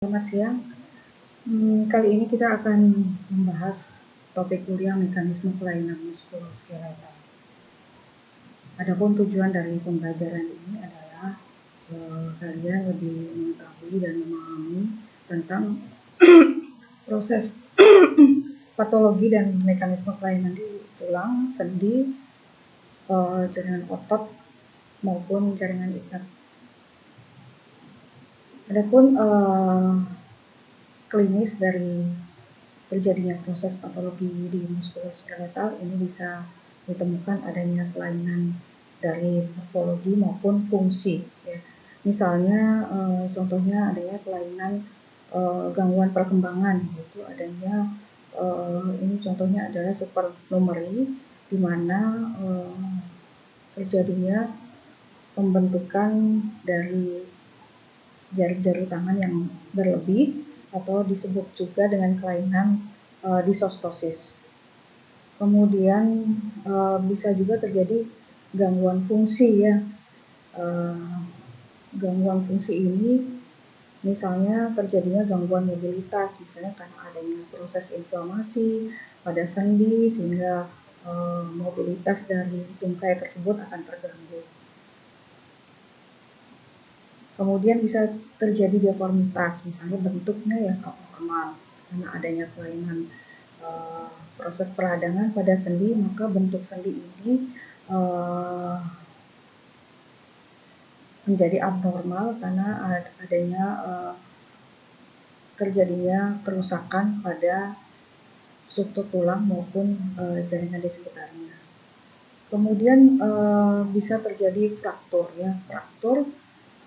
Selamat siang. Kali ini kita akan membahas topik kuliah mekanisme kelainan muskuloskeletal. Adapun tujuan dari pembelajaran ini adalah kalian lebih mengetahui dan memahami tentang proses patologi dan mekanisme kelainan di tulang, sendi, jaringan otot maupun jaringan ikat. Adapun klinis dari terjadinya proses patologi di muskuloskeletal ini bisa ditemukan adanya kelainan dari morfologi maupun fungsi. Ya. Misalnya contohnya adanya kelainan gangguan perkembangan, yaitu adanya ini contohnya adalah supernumeri, di mana terjadinya pembentukan dari jari-jari tangan yang berlebih, atau disebut juga dengan kelainan disostosis. Kemudian bisa juga terjadi gangguan fungsi, ya. Gangguan fungsi ini misalnya terjadinya gangguan mobilitas, misalnya karena adanya proses inflamasi pada sendi sehingga mobilitas dari tungkai tersebut akan terganggu. Kemudian bisa terjadi deformitas, misalnya bentuknya yang abnormal karena adanya kelainan proses peradangan pada sendi, maka bentuk sendi ini menjadi abnormal karena adanya terjadinya kerusakan pada struktur tulang maupun jaringan di sekitarnya. Kemudian bisa terjadi fraktur, ya, fraktur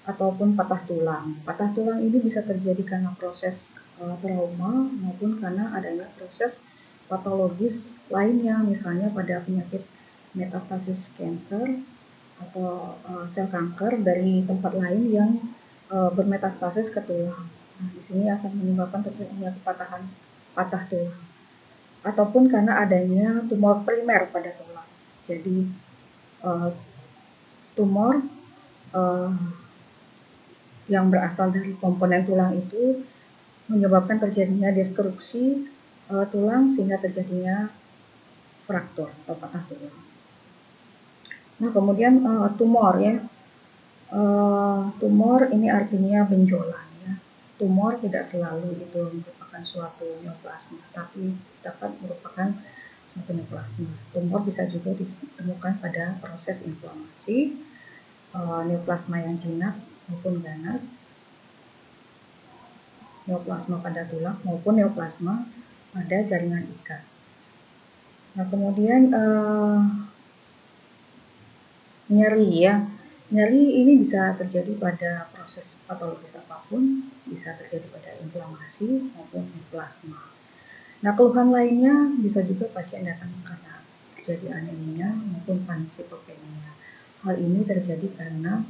ataupun patah tulang. Patah tulang ini bisa terjadi karena proses trauma maupun karena adanya proses patologis lainnya, misalnya pada penyakit metastasis kanker atau sel kanker dari tempat lain yang bermetastasis ke tulang. Nah, di sini akan menyebabkan terjadinya patah tulang, ataupun karena adanya tumor primer pada tulang. Jadi tumor yang berasal dari komponen tulang itu menyebabkan terjadinya destruksi tulang sehingga terjadinya fraktur atau patah tulang. Nah, kemudian tumor, ya. Tumor ini artinya benjolan, ya. Tumor tidak selalu itu merupakan suatu neoplasma, tapi dapat merupakan suatu neoplasma. Tumor bisa juga ditemukan pada proses inflamasi, neoplasma yang jinak maupun ganas, neoplasma pada tulang maupun neoplasma pada jaringan ikat. Nah, kemudian nyeri, ya. Nyeri ini bisa terjadi pada proses patologis apapun, bisa terjadi pada inflamasi maupun neoplasma. Nah, keluhan lainnya bisa juga pasien datang karena terjadi anemia maupun pansitopenia. Hal ini terjadi karena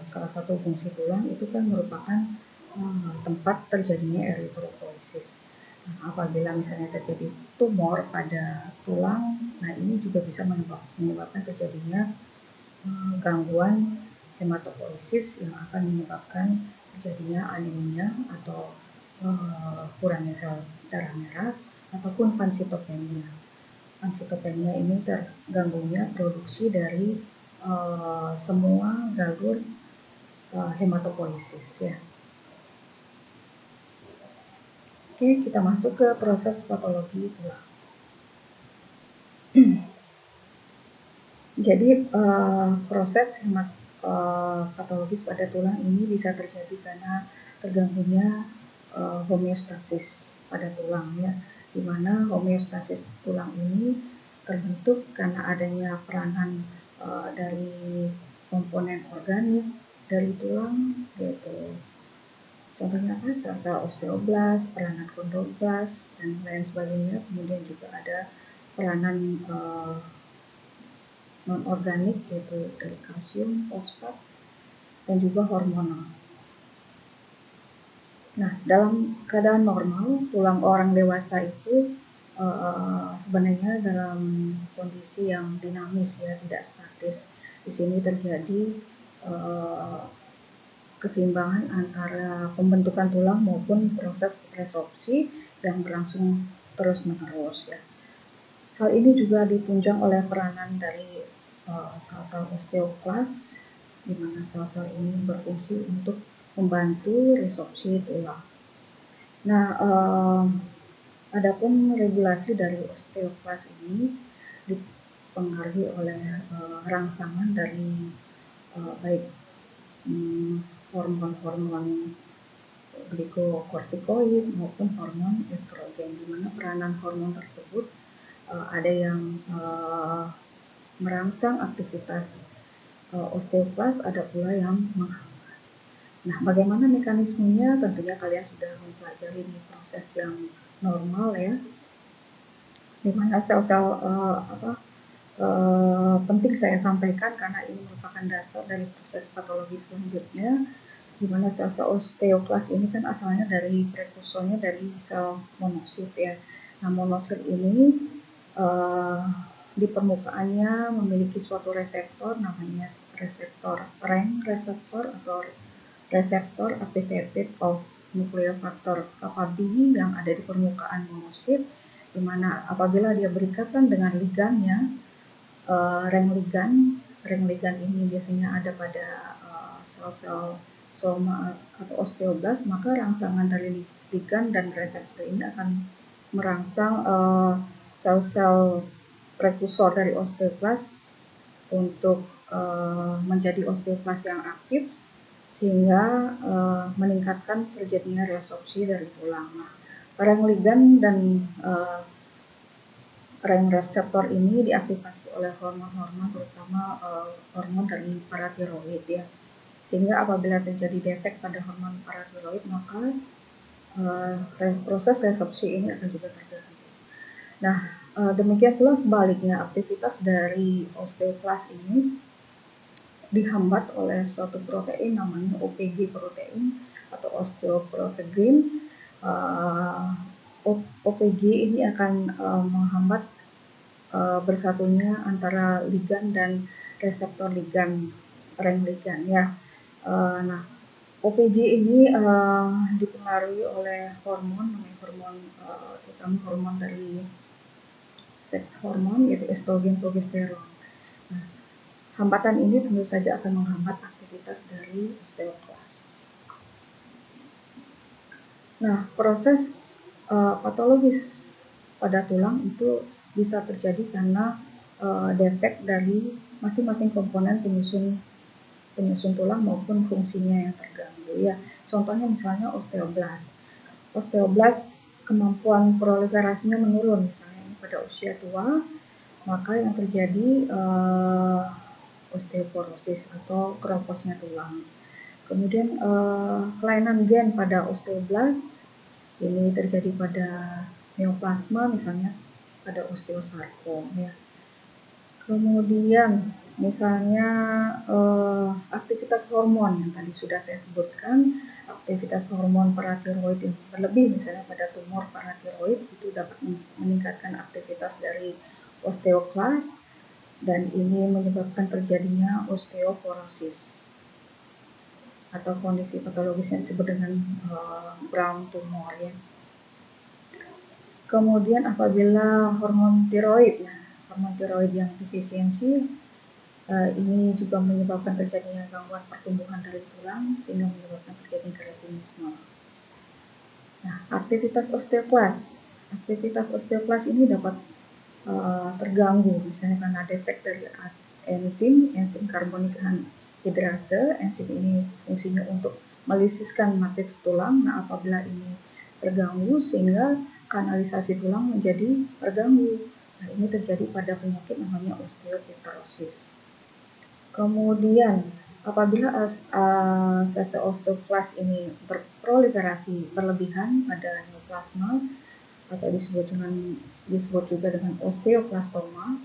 salah satu fungsi tulang itu kan merupakan tempat terjadinya eritropoiesis. Nah, apabila misalnya terjadi tumor pada tulang, nah ini juga bisa menyebabkan terjadinya gangguan hematopoiesis yang akan menyebabkan terjadinya anemia atau kurangnya sel darah merah ataupun pansitopenia. Pansitopenia ini terganggunya produksi dari semua galur hematopoiesis, ya. Oke, kita masuk ke proses patologi tulang. Jadi proses patologis pada tulang ini bisa terjadi karena terganggunya homeostasis pada tulang, ya, di mana homeostasis tulang ini terbentuk karena adanya peranan dari komponen organik dari tulang, yaitu contohnya apa? Sel-sel osteoblas, peranan kondroblas, dan lain sebagainya. Kemudian juga ada peranan non-organik, yaitu dari kalsium, fosfat, dan juga hormonal. Nah, dalam keadaan normal, tulang orang dewasa itu sebenarnya dalam kondisi yang dinamis, ya, tidak statis. Di sini terjadi keseimbangan antara pembentukan tulang maupun proses resorpsi yang berlangsung terus-menerus ya. Hal ini juga ditunjang oleh peranan dari sel-sel osteoklas, di mana sel-sel ini berfungsi untuk membantu resorpsi tulang. Nah, adapun regulasi dari osteoklas ini dipengaruhi oleh rangsangan dari baik hormon-hormon glikokortikoid maupun hormon estrogen, di mana peranan hormon tersebut ada yang merangsang aktivitas osteoklas, ada pula yang menghambat. Nah, bagaimana mekanismenya? Tentunya kalian sudah mempelajari ini proses yang normal ya, di mana sel-sel penting saya sampaikan karena ini merupakan dasar dari proses patologi selanjutnya, di mana sel-sel osteoklas ini kan asalnya dari prekursornya dari sel monosit ya. Nah, monosit ini di permukaannya memiliki suatu reseptor namanya reseptor RANK reseptor atau reseptor activated of nuclear factor kappa B yang ada di permukaan monosit, di mana apabila dia berikatan dengan ligannya, RANK ligan ini biasanya ada pada sel-sel soma atau osteoblas, maka rangsangan dari ligan dan reseptor ini akan merangsang sel-sel prekursor dari osteoklas untuk menjadi osteoklas yang aktif, sehingga meningkatkan terjadinya resorpsi dari tulang. Nah, RANK ligan dan RANK reseptor ini diaktifasi oleh hormon-hormon, terutama hormon dari paratiroid ya. Sehingga apabila terjadi defek pada hormon paratiroid, maka proses resorpsi ini akan juga terganggu. Nah, demikian pula sebaliknya, aktivitas dari osteoklas ini dihambat oleh suatu protein namanya OPG protein atau osteoprotein. OPG ini akan menghambat bersatunya antara ligan dan reseptor ligan, RANK ligan ya. Nah, OPG ini dipengaruhi oleh hormon, terutama hormon dari seks hormon yaitu estrogen progesteron. Nah, hambatan ini tentu saja akan menghambat aktivitas dari osteoklas. Nah, proses patologis pada tulang itu bisa terjadi karena defek dari masing-masing komponen penyusun tulang maupun fungsinya yang terganggu ya. Contohnya misalnya osteoblas. Osteoblas kemampuan proliferasinya menurun misalnya pada usia tua, maka yang terjadi osteoporosis atau keroposnya tulang. Kemudian kelainan gen pada osteoblas ini terjadi pada neoplasma misalnya pada osteosarkom ya. Kemudian misalnya aktivitas hormon yang tadi sudah saya sebutkan, aktivitas hormon paratiroid yang berlebih misalnya pada tumor paratiroid itu dapat meningkatkan aktivitas dari osteoklas dan ini menyebabkan terjadinya osteoporosis atau kondisi patologis yang disebut dengan brown tumor ya. Kemudian apabila hormon tiroid, hormon tiroid yang defisiensi ini juga menyebabkan terjadinya gangguan pertumbuhan dari tulang sehingga menyebabkan terjadinya kretinisme. Nah, aktivitas osteoklas ini dapat terganggu misalnya karena defek dari enzim karbonik hidrase. Enzim ini fungsinya untuk melisiskan matriks tulang. Nah, apabila ini terganggu sehingga kanalisasi tulang menjadi terganggu. Nah, ini terjadi pada penyakit namanya osteopetrosis. Kemudian apabila sel-sel osteoklas ini berproliferasi berlebihan pada neoplasma atau disebut juga dengan osteoblastoma.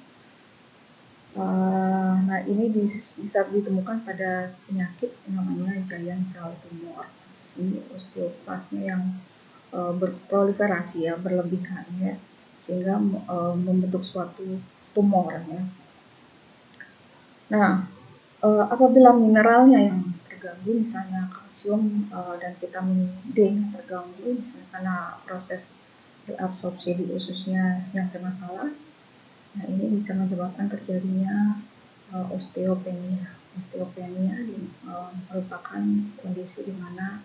Nah, ini bisa ditemukan pada penyakit namanya giant cell tumor. Ini osteoklasnya yang berproliferasi ya, berlebihan ya, sehingga membentuk suatu tumor ya. Nah, apabila mineralnya yang terganggu, misalnya kalsium dan vitamin D terganggu, misalnya karena proses reabsorpsi di ususnya yang bermasalah. Nah, ini bisa menyebabkan terjadinya osteopenia. Osteopenia merupakan kondisi di mana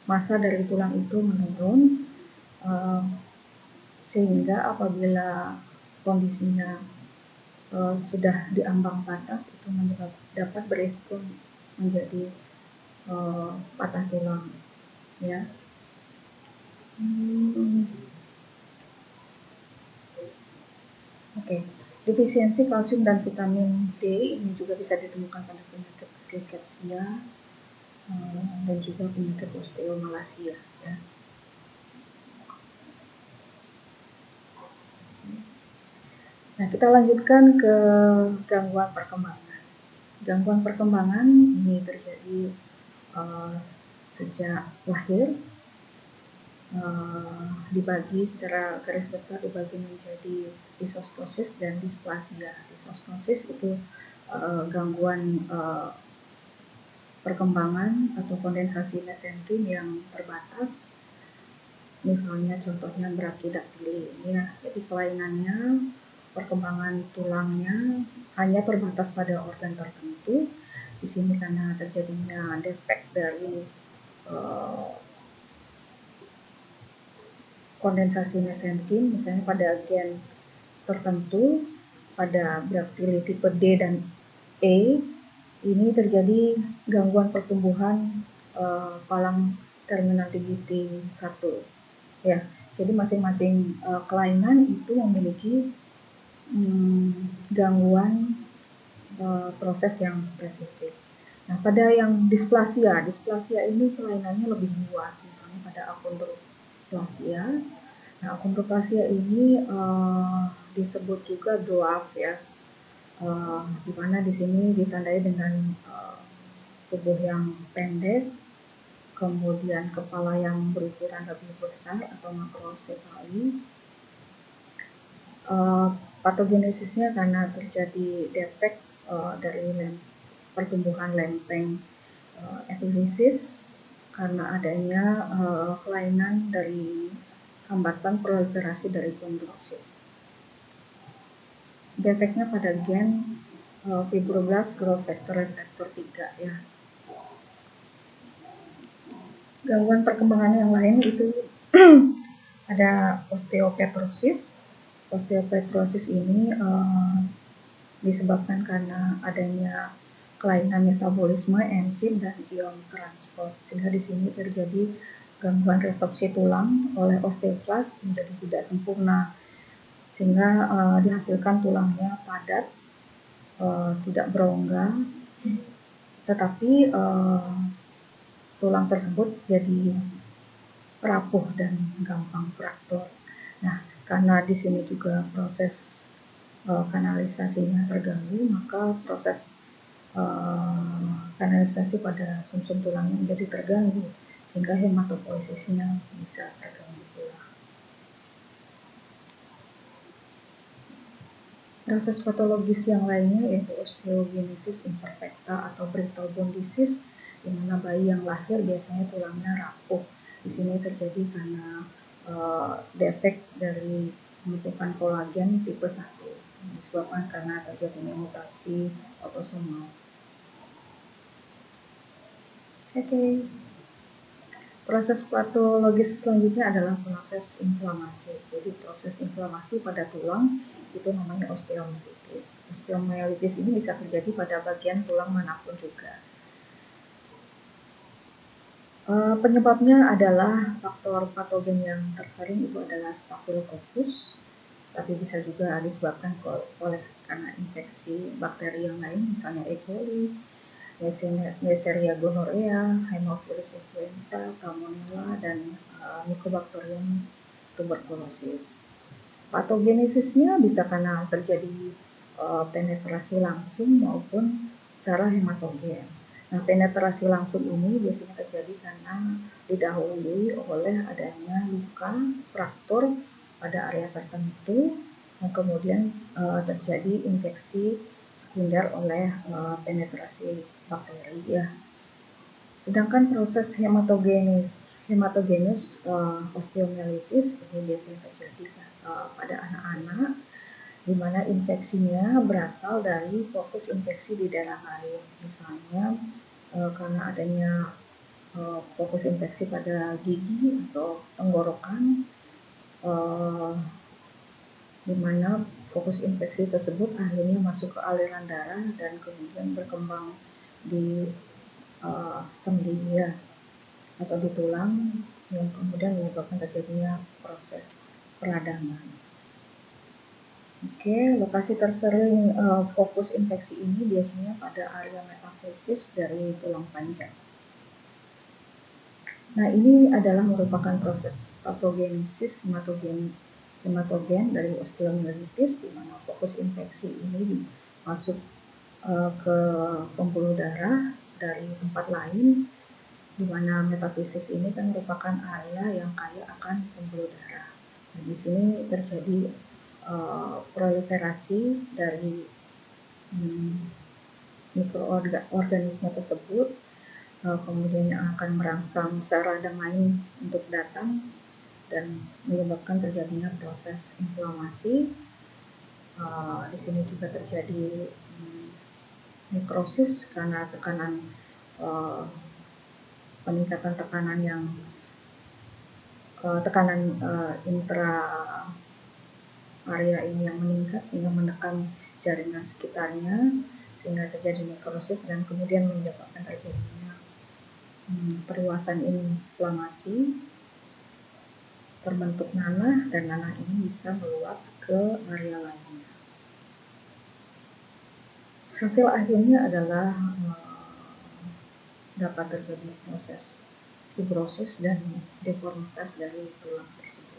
massa dari tulang itu menurun, sehingga apabila kondisinya sudah di ambang batas, itu dapat berisiko menjadi patah tulang, ya. Oke. Defisiensi kalsium dan vitamin D ini juga bisa ditemukan pada penyakit rickettsia dan juga penyakit osteomalacia, ya. Nah, kita lanjutkan ke gangguan perkembangan. Gangguan perkembangan ini terjadi sejak lahir, dibagi secara garis besar dibagi menjadi disostosis dan displasia. Disostosis itu gangguan perkembangan atau kondensasi mesenterim yang terbatas. Misalnya contohnya brachydactyly, ya. Jadi kelainannya, perkembangan tulangnya hanya terbatas pada organ tertentu. Di sini karena terjadinya defek dari kondensasi mesenterim, misalnya pada gen tertentu, pada brachydactyly tipe D dan E, ini terjadi gangguan pertumbuhan palang terminal digiti 1. Ya, jadi masing-masing kelainan itu memiliki gangguan proses yang spesifik. Nah, pada yang displasia ini kelainannya lebih luas, misalnya pada achondroplasia. Nah, achondroplasia ini disebut juga dwarf, ya, di mana di sini ditandai dengan tubuh yang pendek, kemudian kepala yang berukuran lebih besar atau makrosefali. Patogenesisnya karena terjadi defek dari pertumbuhan lempeng epifisis karena adanya kelainan dari hambatan proliferasi dari kondrosit. Defeknya pada gen fibroblast growth factor receptor 3, ya. Gangguan perkembangan yang lain itu ada osteopetrosis. Osteopetrosis ini disebabkan karena adanya kelainan metabolisme enzim dan ion transport, sehingga di sini terjadi gangguan resorpsi tulang oleh osteoklas menjadi tidak sempurna, sehingga dihasilkan tulangnya padat, tidak berongga, tetapi tulang tersebut jadi rapuh dan gampang fraktur. Nah, karena di sini juga proses kanalisasinya terganggu, maka proses kanalisasi pada sumsum tulangnya menjadi terganggu, sehingga hematopoiesisnya bisa terganggu pula. Proses patologis yang lainnya yaitu osteogenesis imperfecta atau brittle bone disease, di mana bayi yang lahir biasanya tulangnya rapuh. Di sini terjadi karena defek dari pembentukan kolagen tipe 1, disebabkan karena terjadinya mutasi autosomal. Oke. Proses patologis selanjutnya adalah proses inflamasi. Jadi proses inflamasi pada tulang itu namanya osteomyelitis. Osteomyelitis ini bisa terjadi pada bagian tulang manapun juga. Penyebabnya adalah faktor patogen yang tersering itu adalah Staphylococcus, tapi bisa juga disebabkan karena infeksi bakteri yang lain, misalnya E. coli, Neisseria gonorrhea, Haemophilus influenza, Salmonella, dan Mycobacterium tuberculosis. Patogenesisnya bisa karena terjadi penetrasi langsung maupun secara hematogen. Nah, penetrasi langsung ini biasanya terjadi karena didahului oleh adanya luka, fraktur pada area tertentu, dan kemudian terjadi infeksi sekunder oleh penetrasi bakteri ya. Sedangkan proses hematogenus osteomyelitis ini biasanya terjadi pada anak-anak, di mana infeksinya berasal dari fokus infeksi di daerah lain, misalnya karena adanya fokus infeksi pada gigi atau tenggorokan, di mana fokus infeksi tersebut akhirnya masuk ke aliran darah dan kemudian berkembang di sendi ya, atau di tulang, yang kemudian menyebabkan terjadinya proses peradangan. Oke, lokasi tersering fokus infeksi ini biasanya pada area metafisis dari tulang panjang. Nah, ini adalah merupakan proses patogenesis hematogen dari osteomyelitis, di mana fokus infeksi ini masuk ke pembuluh darah dari tempat lain, di mana metafisis ini kan merupakan area yang kaya akan pembuluh darah. Nah, di sini terjadi proliferasi dari mikroorganisme tersebut, kemudian yang akan merangsang sel radang lain untuk datang dan menyebabkan terjadinya proses inflamasi. Di sini juga terjadi nekrosis karena tekanan peningkatan tekanan yang intra area ini yang meningkat sehingga menekan jaringan sekitarnya, sehingga terjadi nekrosis dan kemudian menyebabkan terjadinya perluasan inflamasi, terbentuk nanah, dan nanah ini bisa meluas ke area lainnya. Hasil akhirnya adalah dapat terjadi proses fibrosis dan deformitas dari tulang tersebut.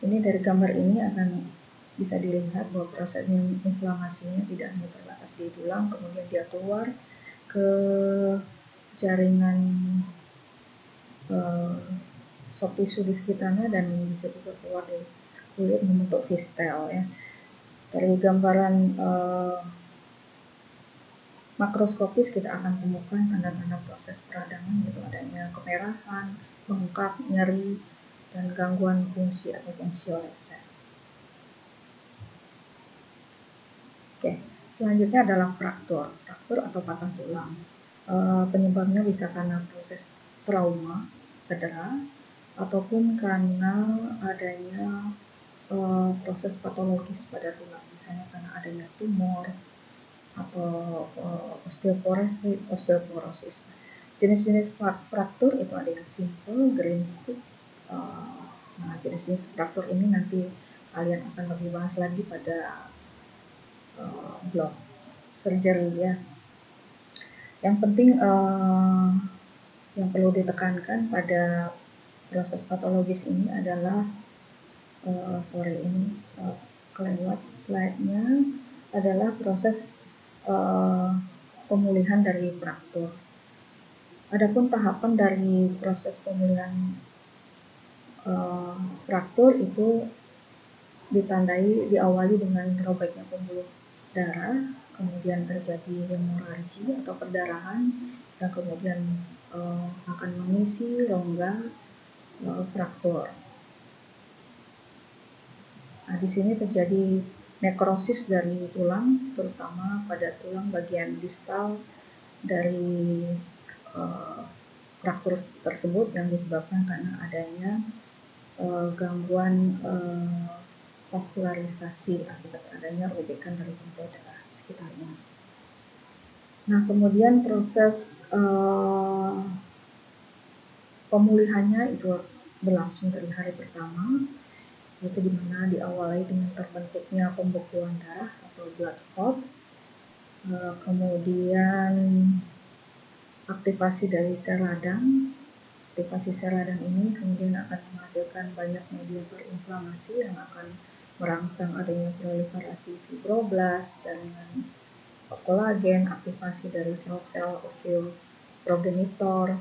Ini dari gambar ini akan bisa dilihat bahwa proses inflamasinya tidak hanya terbatas di tulang, kemudian dia keluar ke jaringan soft tissue di sekitarnya dan bisa juga keluar dari kulit membentuk fistel ya. Dari gambaran makroskopis kita akan temukan tanda-tanda proses peradangan, yaitu adanya kemerahan, bengkak, nyeri, dan gangguan fungsi atau fungsi oleh sel. Oke, selanjutnya adalah fraktur atau patah tulang. Penyebabnya bisa karena proses trauma, cedera, ataupun karena adanya proses patologis pada tulang, misalnya karena adanya tumor atau osteoporosis. Jenis-jenis fraktur itu ada yang simple, grain stick. Nah, jenis-jenis fraktur ini nanti kalian akan lebih bahas lagi pada blog surgery ya. Yang penting yang perlu ditekankan pada proses patologis ini adalah kelewat slide-nya, adalah proses pemulihan dari fraktur. Adapun tahapan dari proses pemulihan fraktur itu diawali dengan robeknya pembuluh darah, kemudian terjadi hemoragi atau perdarahan, dan kemudian akan mengisi rongga fraktur. Nah, di sini terjadi nekrosis dari tulang, terutama pada tulang bagian distal dari fraktur tersebut yang disebabkan karena adanya gangguan vaskularisasi akibat adanya robekan dari pembuluh darah di sekitarnya. Nah, kemudian proses pemulihannya itu berlangsung dari hari pertama, yaitu dimana diawali dengan terbentuknya pembekuan darah atau blood clot, kemudian aktivasi dari sel radang. Aktivasi sel radang ini kemudian akan menghasilkan banyak mediator inflamasi yang akan merangsang adanya proliferasi fibroblast, jaringan kolagen, aktivasi dari sel-sel osteoprogenitor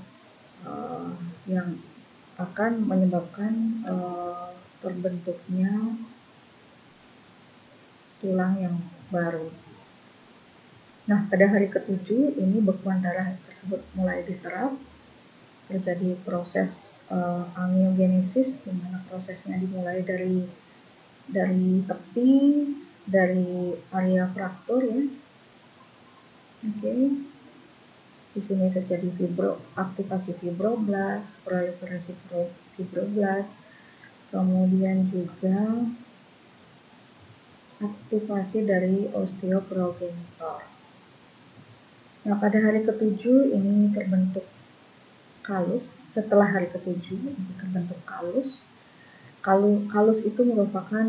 yang akan menyebabkan terbentuknya tulang yang baru. Nah, pada hari ke-7 ini bekuan darah tersebut mulai diserap, terjadi proses angiogenesis, di mana prosesnya dimulai dari tepi, dari area fraktur ya. Oke. Di sini terjadi aktivasi fibroblast, proliferasi fibroblast, kemudian juga aktivasi dari osteoprogenitor. Nah, pada hari ke-7 ini terbentuk kalus. Setelah hari ke-7 ini terbentuk kalus. Kalus itu merupakan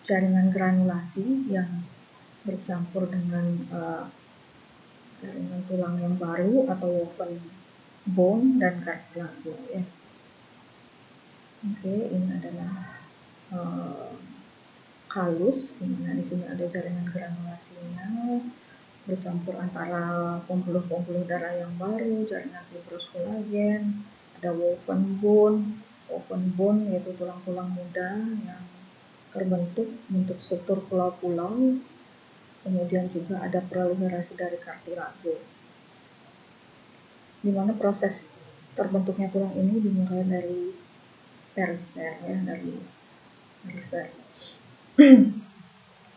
jaringan granulasi yang bercampur dengan jaringan tulang yang baru atau woven bone dan kartilage ya. Oke, ini adalah kalus, di mana di sini ada jaringan granulasinya bercampur antara pembuluh-pembuluh darah yang baru, jaringan fibros kolagen, ada woven bone yaitu tulang-tulang muda yang terbentuk bentuk struktur pulau-pulau. Kemudian juga ada proliferasi dari kartilage, di mana proses terbentuknya tulang ini dimulai dari perifer ya, dari perifer.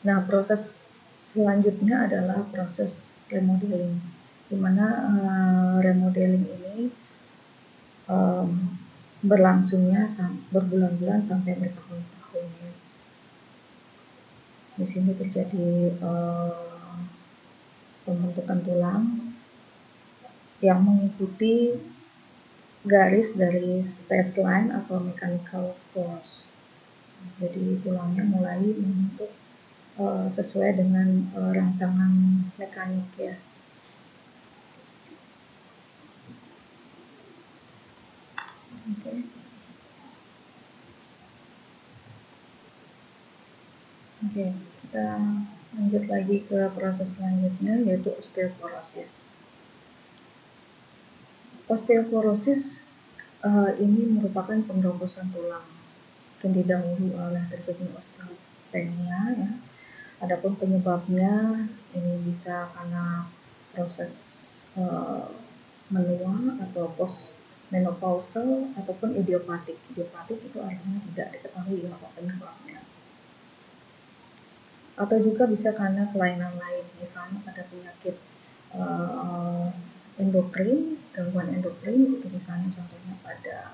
Nah, proses selanjutnya adalah proses remodeling, di mana remodeling ini berlangsungnya berbulan-bulan sampai bertahun-tahun ya. Di sini terjadi pembentukan tulang yang mengikuti garis dari stress line atau mechanical force. Jadi tulangnya mulai membentuk sesuai dengan rangsangan mekanik ya. Oke, kita lanjut lagi ke proses selanjutnya, yaitu osteoporosis. Osteoporosis ini merupakan penggerombosan tulang yang didahului oleh terjadinya osteopenia ya. Adapun penyebabnya ini bisa karena proses menua atau post menopausal ataupun idiopatik. Idiopatik itu artinya tidak diketahui apa penyebabnya. Atau juga bisa karena kelainan lain, misalnya pada penyakit endokrin, gangguan endokrin itu misalnya contohnya pada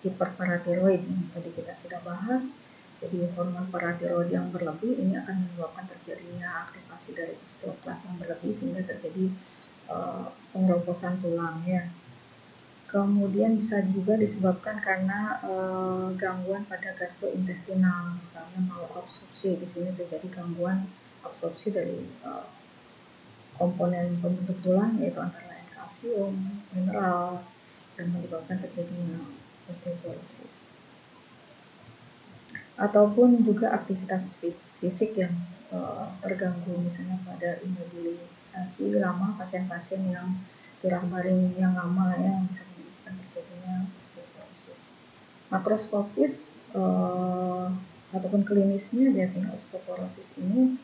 hiperparatiroid yang tadi kita sudah bahas. Jadi hormon paratiroid yang berlebih ini akan menyebabkan terjadinya aktivasi dari osteoklas yang berlebih sehingga terjadi penggerombosan tulang ya. Kemudian bisa juga disebabkan karena gangguan pada gastrointestinal, misalnya malabsorpsi. Di sini terjadi gangguan absorpsi dari komponen pembentuk tulang yaitu antara lain kalsium, mineral, dan menyebabkan terjadinya osteoporosis. Ataupun juga aktivitas fisik yang terganggu, misalnya pada imobilisasi lama pasien-pasien yang gerak baring yang lama ya, bisa menyebabkan terjadinya osteoporosis. Makroskopis ataupun klinisnya biasanya osteoporosis ini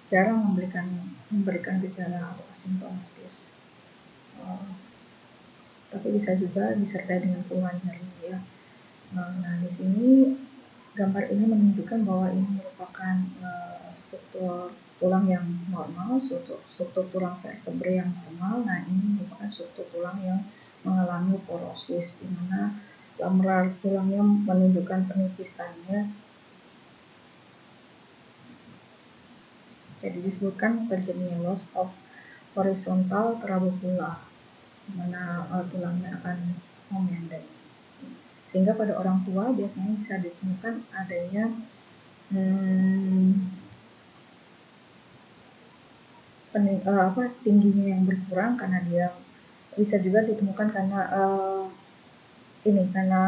jarang memberikan gejala atau asimptomatis, tapi bisa juga disertai dengan keluhan nyeri ya. Nah, di sini gambar ini menunjukkan bahwa ini merupakan struktur tulang yang normal, struktur tulang vertebrae yang normal. Nah, ini merupakan struktur tulang yang mengalami porosis, di mana lamrar tulangnya menunjukkan penipisannya. Jadi disebutkan terjadinya loss of horizontal trabecula, di mana tulangnya akan memendek. Sehingga pada orang tua biasanya bisa ditemukan adanya tingginya yang berkurang karena dia bisa juga ditemukan karena karena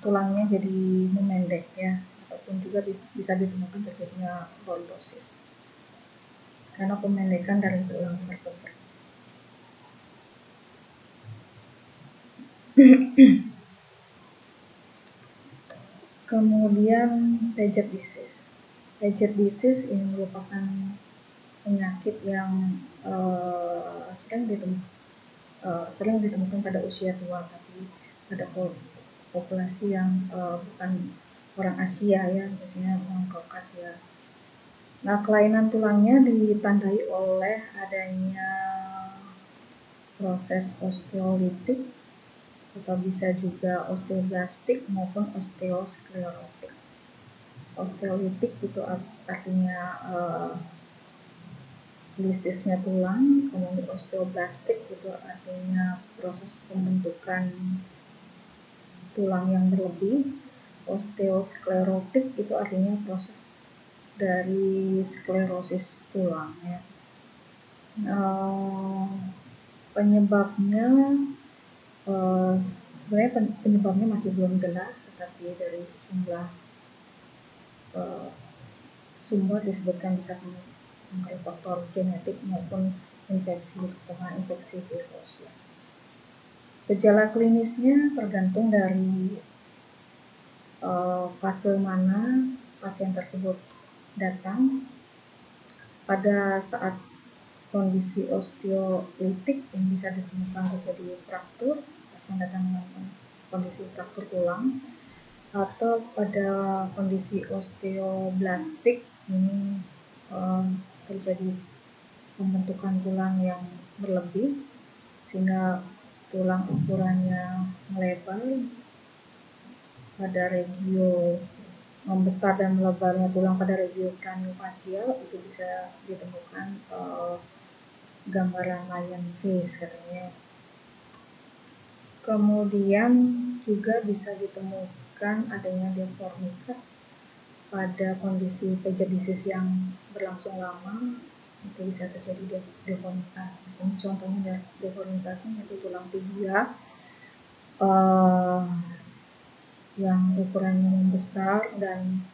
tulangnya jadi memendek ya, ataupun juga bisa ditemukan terjadinya lordosis karena pemendekan dari tulang vertebra. Kemudian Paget disease. Paget disease ini merupakan penyakit yang sering ditemukan pada usia tua, tapi pada populasi yang bukan orang Asia ya, biasanya orang Kaukasia. Nah, kelainan tulangnya ditandai oleh adanya proses osteolitik atau bisa juga osteoblastik maupun osteosklerotik. Osteolitik itu artinya lisisnya tulang, kemudian osteoblastik itu artinya proses pembentukan tulang yang berlebih. Osteosklerotik itu artinya proses dari sklerosis tulang ya. Penyebabnya sebenarnya penyebabnya masih belum jelas, tetapi dari sejumlah sumber disebutkan bisa mengenai faktor genetik maupun infeksi virus ya. Gejala klinisnya tergantung dari fase mana pasien tersebut datang. Pada saat kondisi osteolitik yang bisa ditemukan terjadi fraktur, pasien datang dengan kondisi fraktur tulang, atau pada kondisi osteoblastik ini terjadi pembentukan tulang yang berlebih sehingga tulang ukurannya melebar pada regio membesar dan melebarnya tulang pada regio craniofacial itu bisa ditemukan gambaran lion face katanya. Kemudian juga bisa ditemukan adanya deformitas pada kondisi Paget disease yang berlangsung lama, itu bisa terjadi deformitas. Ini contohnya deformitasnya yaitu tulang tibia yang ukurannya membesar dan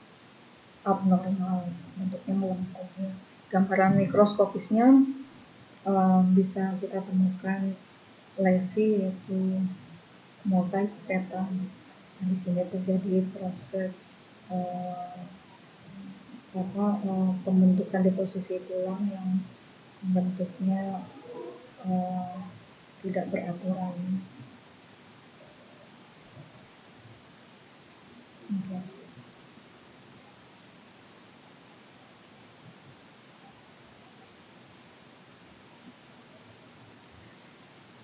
abnormal, bentuknya melengkung. Gambaran mikroskopisnya bisa kita temukan lesi yaitu mosaik pattern. Di sini terjadi proses pembentukan deposisi tulang yang bentuknya tidak beraturan. Okay.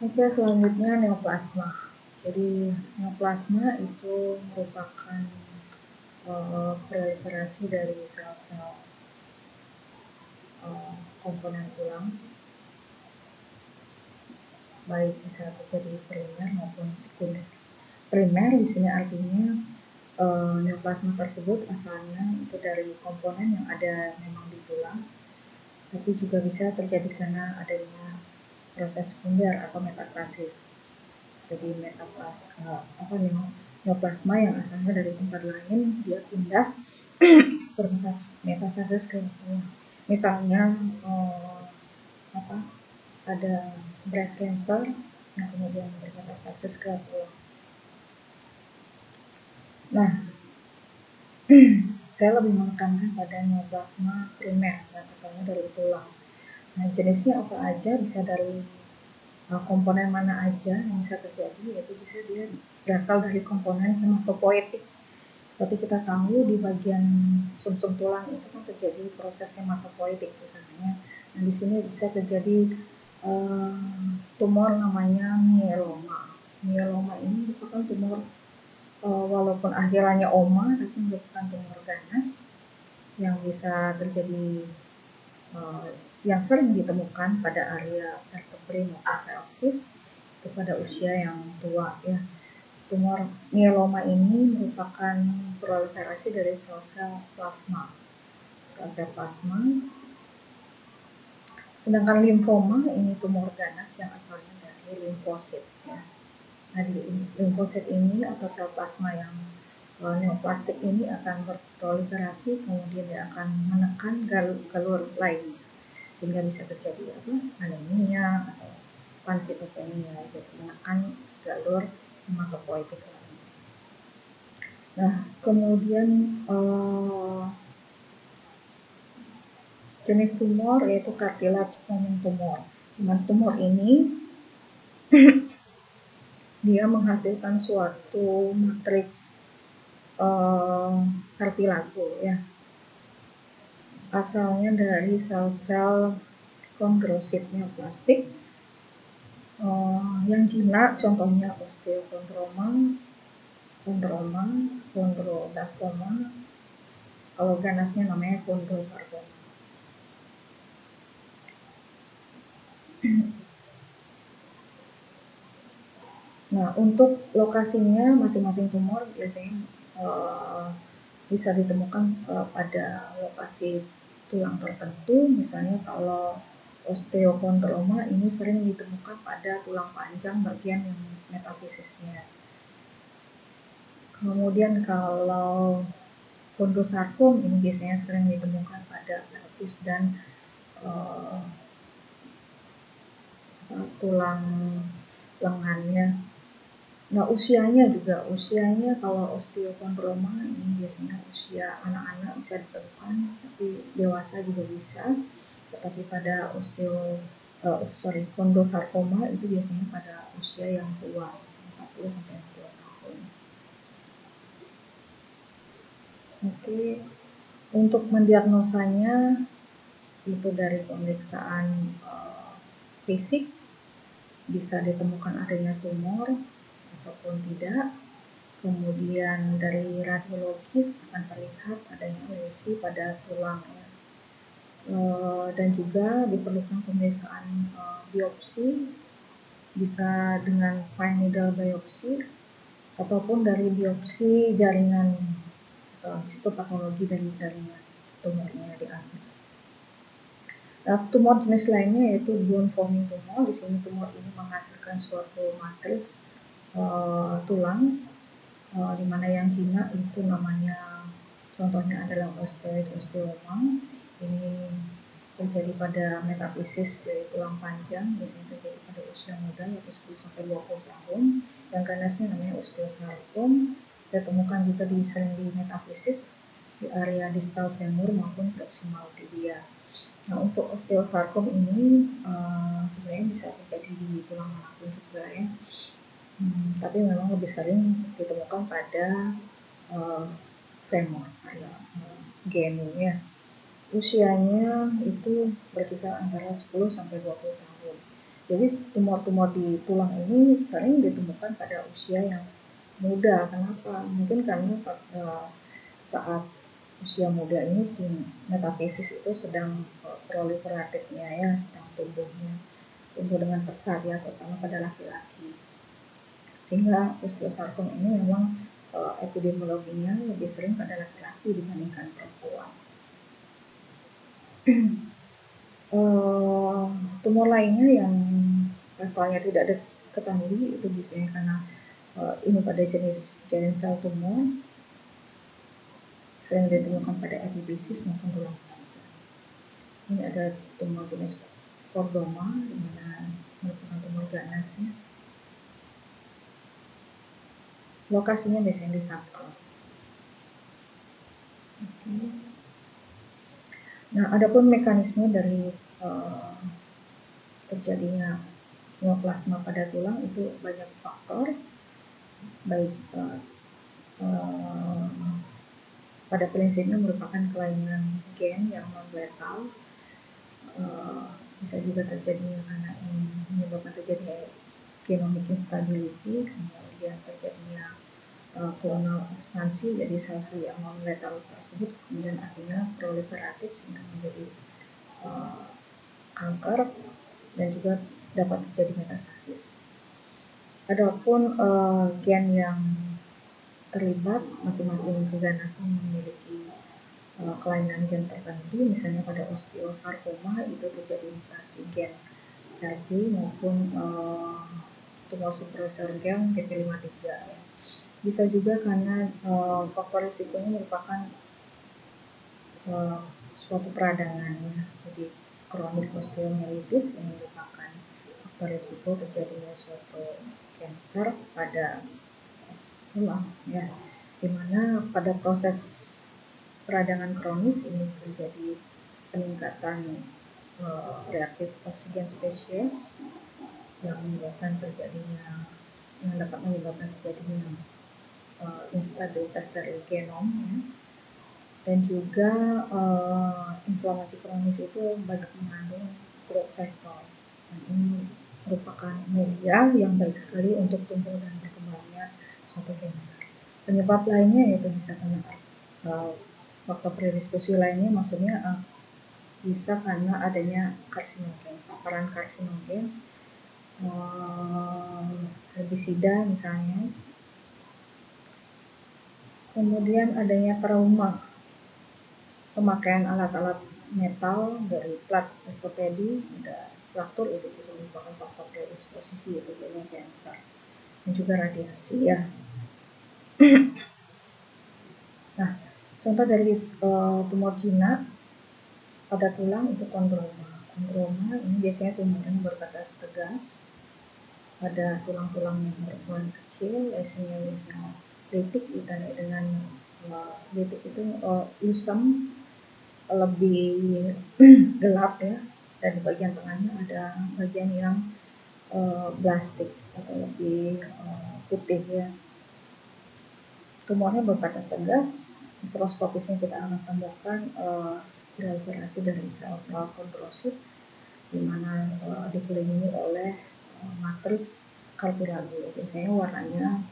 Oke, selanjutnya neoplasma. Jadi neoplasma itu merupakan proliferasi dari sel-sel komponen tulang, baik bisa terjadi primer maupun sekunder. Primer di sini artinya neoplasma tersebut asalnya itu dari komponen yang ada memang di tulang, tapi juga bisa terjadi karena adanya proses sekunder atau metastasis. Jadi neoplasma yang asalnya dari tempat lain dia pindah metastasis ke tulang. Misalnya ada breast cancer yang kemudian bermetastasis ke tulang. Nah, saya lebih menekankan pada neoplasma primer yang asalnya dari tulang. Nah, jenisnya apa aja, bisa dari komponen mana aja yang bisa terjadi, yaitu bisa dia berasal dari komponen hematopoietik. Seperti kita tahu di bagian sumsum tulang itu kan terjadi proses hematopoietik misalnya. Nah, di sini bisa terjadi tumor namanya myeloma. Myeloma ini merupakan tumor walaupun akhirannya oma, tapi merupakan tumor ganas yang bisa terjadi yang sering ditemukan pada area vertebrae maupun pelvis itu pada usia yang tua ya. Tumor myeloma ini merupakan proliferasi dari sel-sel plasma. Sel-sel plasma. Sedangkan limfoma ini tumor ganas yang asalnya dari limfosit ya. Nah, di limfosit ini atau sel plasma yang neoplastik ini akan berproliferasi, kemudian dia akan menekan galur lain sehingga bisa terjadi anemia atau pansitopenia, jadi menekan galur hematopoietik lain. Nah, kemudian jenis tumor yaitu cartilage forming tumor. Tumor ini dia menghasilkan suatu matriks kartilago ya, asalnya dari sel-sel kondrositnya plastik yang jinak, contohnya osteokondroma, kondroblastoma, kalau ganasnya namanya kondrosarkoma. Nah, untuk lokasinya masing-masing tumor biasanya bisa ditemukan pada lokasi tulang tertentu. Misalnya kalau osteokondroma ini sering ditemukan pada tulang panjang bagian yang metafisisnya. Kemudian kalau kondrosarkom ini biasanya sering ditemukan pada pelvis dan tulang lengannya. Nah, usianya kalau osteokondroma ini biasanya usia anak-anak bisa ditemukan, tapi dewasa juga bisa. Tetapi pada kondrosarkoma itu biasanya pada usia yang tua, 40 sampai 60 tahun. Oke, untuk mendiagnosanya itu dari pemeriksaan fisik bisa ditemukan adanya tumor ataupun tidak. Kemudian dari radiologis akan terlihat adanya lesi pada tulang ya. Dan juga diperlukan pemeriksaan biopsi, bisa dengan fine needle biopsi ataupun dari biopsi jaringan atau histopatologi dari jaringan tumornya diambil. Tumor jenis lainnya yaitu bone forming tumor. Di sini tumor ini menghasilkan suatu matriks tulang, di mana yang jinak itu namanya, contohnya adalah osteoid osteoma. Ini terjadi pada metafisis dari tulang panjang, biasanya terjadi pada usia muda yaitu 10 sampai 20 tahun. Yang ganasnya namanya osteosarkom. Kita temukan juga sering di metafisis di area distal femur maupun proximal tibia. Nah, untuk osteosarkom ini sebenarnya bisa terjadi di tulang manapun juga ya. Tapi memang lebih sering ditemukan pada femur, area genu ya. Usianya itu berkisar antara 10 sampai 20 tahun. Jadi tumor-tumor di tulang ini sering ditemukan pada usia yang muda. Kenapa? Mungkin karena saat usia muda ini metafisis itu sedang proliferatifnya ya, sedang tumbuh dengan pesat ya, terutama pada laki-laki. Sehingga osteosarkom ini memang epidemiologinya lebih sering pada laki-laki dibandingkan perempuan. Tumor lainnya yang asalnya tidak diketahui itu biasanya karena ini pada jenis giant cell tumor, sering ditemukan pada epifisis maupun tulang panjang. Ini ada tumor jenis kordoma, di mana merupakan tumor ganasnya. Lokasinya biasanya di sakral. Nah, adapun mekanisme dari terjadinya neoplasma pada tulang itu banyak faktor, baik pada prinsipnya merupakan kelainan gen yang non-letal, bisa juga terjadi karena menyebabkan terjadinya genomic instability, kemudian terjadinya klonal ekspansi, jadi sel-sel yang non-letal tersebut kemudian akhirnya proliferatif sehingga menjadi kanker dan juga dapat terjadi metastasis. Adapun gen yang terlibat, masing-masing keganasan memiliki kelainan gen tertentu. Misalnya pada osteosarkoma itu terjadi mutasi gen RB maupun tumor supresor gen TP53 ya. Bisa juga karena faktor risikonya merupakan suatu peradangan ya. Jadi kronik osteomyelitis yang merupakan faktor risiko terjadinya suatu kanker pada tulang ya. di mana pada proses peradangan kronis ini terjadi peningkatan reaktif oksigen spesies yang dapat menyebabkan terjadinya instabilitas dari genom, ya. Dan juga inflamasi kronis itu banyak mengandung growth factor, dan ini merupakan media yang baik sekali untuk tumbuh dan berkembangnya suatu kanker. Penyebab lainnya yaitu bisa karena faktor predisposisi lainnya, maksudnya bisa karena adanya karsinogen, paparan karsinogen, herbisida misalnya, kemudian adanya trauma, pemakaian alat-alat metal dari plat ortopedi, ada fraktur, itu merupakan faktor predisposisi terjadinya kanker, dan juga radiasi, ya. Nah, contoh dari tumor jinak pada tulang itu kondroma. Kondroma ini biasanya tumor yang berbatas tegas pada tulang-tulang yang berukuran kecil, lesionnya litik, ditandai dengan litik itu lusam, lebih gelap, ya, dan di bagian tengahnya ada bagian yang blastik atau lebih putih, ya. Tumornya berbatas tegas, mikroskopisnya kita akan temukan proliferasi dari sel-sel kondrosit, di mana dikelilingi oleh matriks Calpi-Lagrange. Biasanya warnanya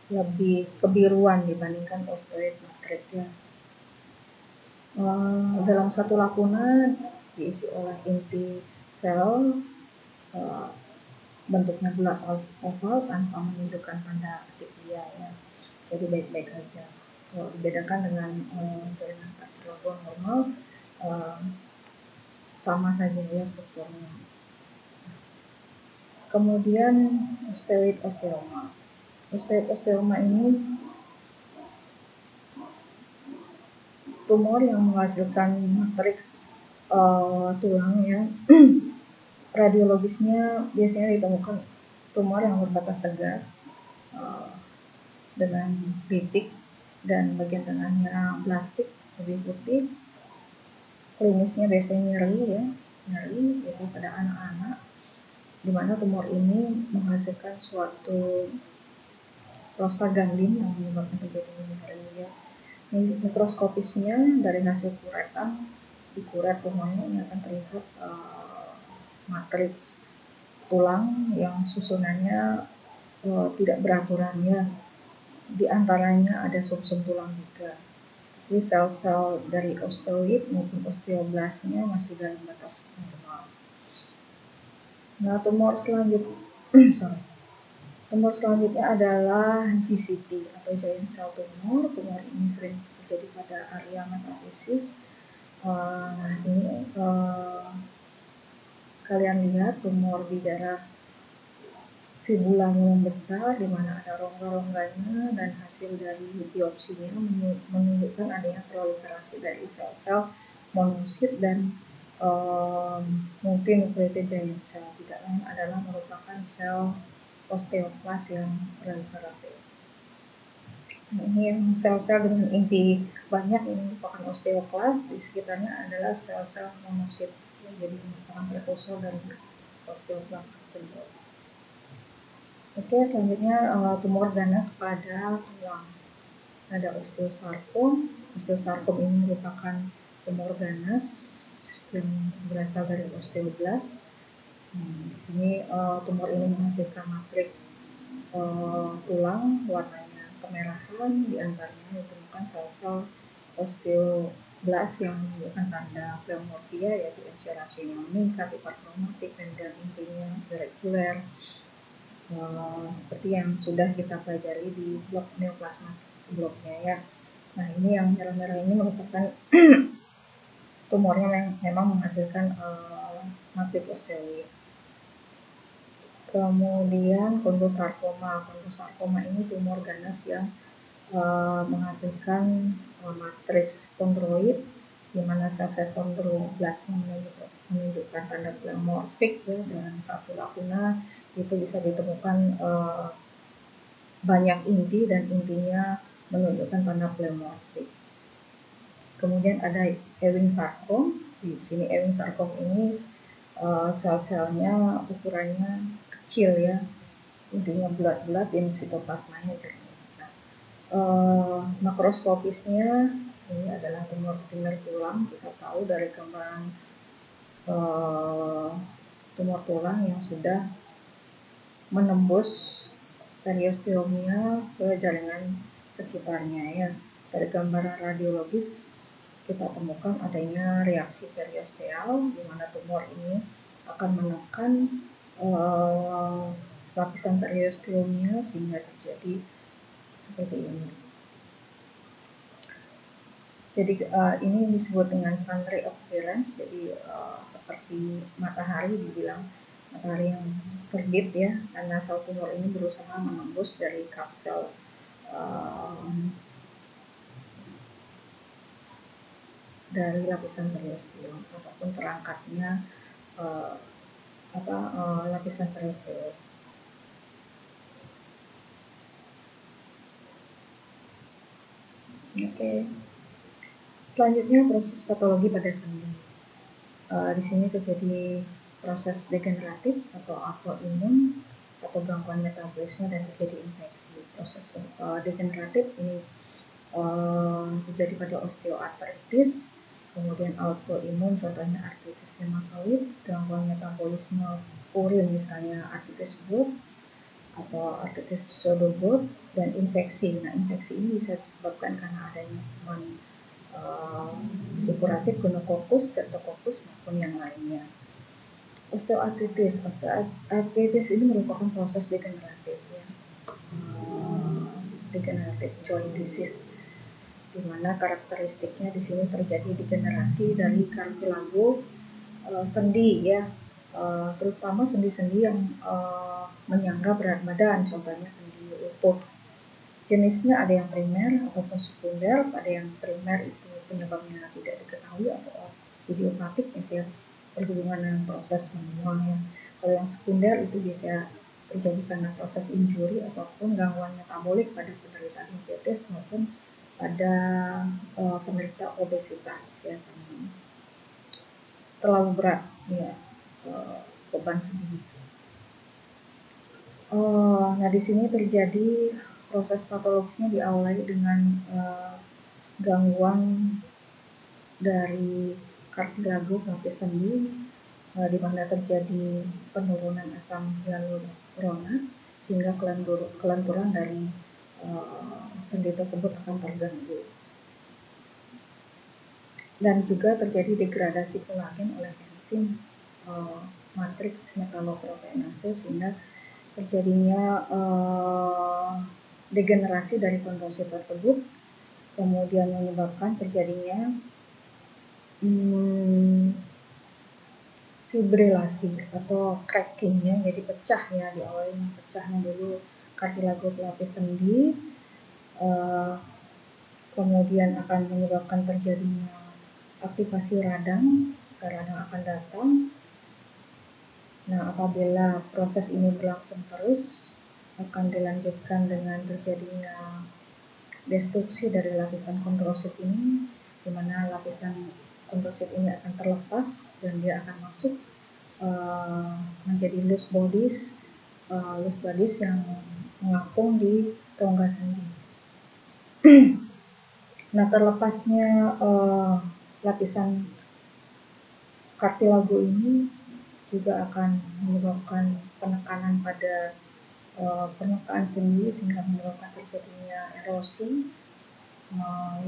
lebih kebiruan dibandingkan osteoid matriks, ya. Dalam satu lakuna diisi oleh inti sel, bentuknya bulat oval tanpa menunjukkan tanda atypia, ya. Jadi baik-baik aja. Kalau dibedakan dengan jaringan cartilage normal, sama saja, ya, strukturnya. Kemudian osteoid osteoma. Osteoid osteoma ini tumor yang menghasilkan matriks tulang, ya. Radiologisnya biasanya ditemukan tumor yang berbatas tegas dengan litik dan bagian tengahnya plastik lebih putih. Klinisnya biasanya nyeri, ya, nyeri biasanya pada anak-anak, di mana tumor ini menghasilkan suatu prostaglandin yang menyebabkan terjadinya nyeri, ya. Mikroskopisnya dari hasil kuretan, dikuret tumornya, ini akan terlihat matriks tulang yang susunannya tidak beraturan, ya. Di antaranya ada sum-sum tulang juga. Jadi sel-sel dari osteoid maupun osteoblastnya masih dalam batas normal. Nah, tumor selanjutnya adalah GCT atau giant cell tumor. Tumor ini sering terjadi pada area metafisis. Ini kalian lihat tumor di daerah fibulanya yang besar, di mana ada rongga-rongganya, dan hasil dari biopsinya menunjukkan adanya proliferasi dari sel-sel monosit dan multinucleated giant cell. Tidak lain adalah merupakan sel osteoklas yang proliferatif. Ini yang sel-sel dengan inti banyak ini merupakan osteoklas, di sekitarnya adalah sel-sel monosit, jadi merupakan prekursor dari osteoklas tersebut. Oke, selanjutnya tumor ganas pada tulang. Ada osteosarkom. Osteosarkom ini merupakan tumor ganas yang berasal dari osteoblast. Di sini tumor ini menghasilkan matriks tulang warnanya kemerahan, di antaranya ditemukan sel-sel osteoblast yang menunjukkan tanda pleomorfia, yaitu MC rasionya meningkat, hiperkromatik, dan intinya irregular. Seperti yang sudah kita pelajari di blok neoplasma sebelumnya, ya. Nah, ini yang merah-merah ini merupakan tumornya memang menghasilkan matriks osteoid. Kemudian kondrosarkoma. Kondrosarkoma ini tumor ganas yang menghasilkan matriks kondroid, di mana sel-sel kondroblastnya menunjukkan tanda pleomorfik, ya, dengan satu lakuna itu bisa ditemukan banyak inti, dan intinya menunjukkan tanda pleomorfik. Kemudian ada Ewing sarkom. Di sini Ewing sarkom ini sel-selnya ukurannya kecil ya, intinya bulat-bulat dan sitoplasmanya jernih. Makroskopisnya ini adalah tumor tulang. Kita tahu dari gambaran tumor tulang yang sudah menembus periosteumnya ke jaringan sekitarnya ya. Dari gambaran radiologis kita temukan adanya reaksi periosteal di mana tumor ini akan menekan lapisan periosteumnya sehingga terjadi seperti ini. Jadi ini disebut dengan sun ray appearance. Jadi seperti matahari, dibilang matahari yang terbit ya, karena sel tumor ini berusaha menembus dari kapsel dari lapisan periosteum ataupun perangkatnya lapisan periosteum. Oke. Selanjutnya proses patologi pada sendi. Di sini terjadi proses degeneratif atau autoimun atau gangguan metabolisme dan terjadi infeksi. Proses degeneratif ini terjadi pada osteoartritis, kemudian autoimun contohnya artritis rheumatoid, gangguan metabolisme urin misalnya artritis Bourg atau artritis pseudoboard, dan infeksi. Nah, infeksi ini bisa disebabkan karena adanya kuman supuratif, gonococcus, streptococcus maupun yang lainnya. Osteoartritis ini merupakan proses degeneratif ya, degenerative joint disease, di mana karakteristiknya di sini terjadi degenerasi dari kartilago sendi ya, terutama sendi-sendi yang menyangga berat badan, contohnya sendi lutut. Jenisnya ada yang primer ataupun sekunder. Pada yang primer itu penyebabnya tidak diketahui atau idiopatik, biasanya berhubungan dengan proses manual ya. Kalau yang sekunder itu biasa terjadi karena proses injuri ataupun gangguan metabolik pada penderita diabetes maupun pada penderita obesitas ya, terlalu berat ya beban sendi. Nah, di sini terjadi proses patologisnya diawali dengan gangguan dari kartilago pelapis sendi, di mana terjadi penurunan asam hyaluronat sehingga kelenturan dari sendi tersebut akan terganggu. Dan juga terjadi degradasi kolagen oleh enzim matriks metaloproteinase sehingga terjadinya degenerasi dari kondrosit tersebut, kemudian menyebabkan terjadinya fibrilasi atau cracking ya, jadi pecah ya, diawali dengan pecahnya dulu kartilago pelapis sendi, kemudian akan menyebabkan terjadinya aktivasi radang, radang akan datang. Nah, apabila proses ini berlangsung terus, akan dilanjutkan dengan terjadinya destruksi dari lapisan kondrosit ini, di mana lapisan kondrosit ini akan terlepas dan dia akan masuk menjadi loose bodies yang mengapung di rongga sendi. Nah, terlepasnya lapisan kartilago ini juga akan menyebabkan penekanan pada permukaan sendi sehingga menyebabkan terjadinya erosi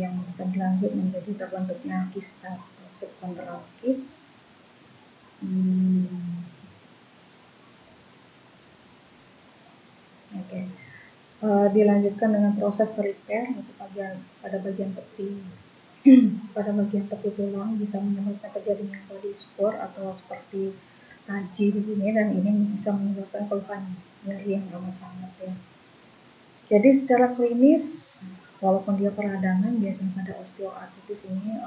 yang bisa berlanjut menjadi terbentuknya kista atau subchondral kyst. Dilanjutkan dengan proses repair yaitu pada bagian tepi pada bagian tepi tulang bisa menyebabkan terjadinya body spore atau seperti taji begini, dan ini bisa menyebabkan keluhan nyeri yang amat sangat ya. Jadi secara klinis walaupun dia peradangan, biasanya pada osteoartritis ini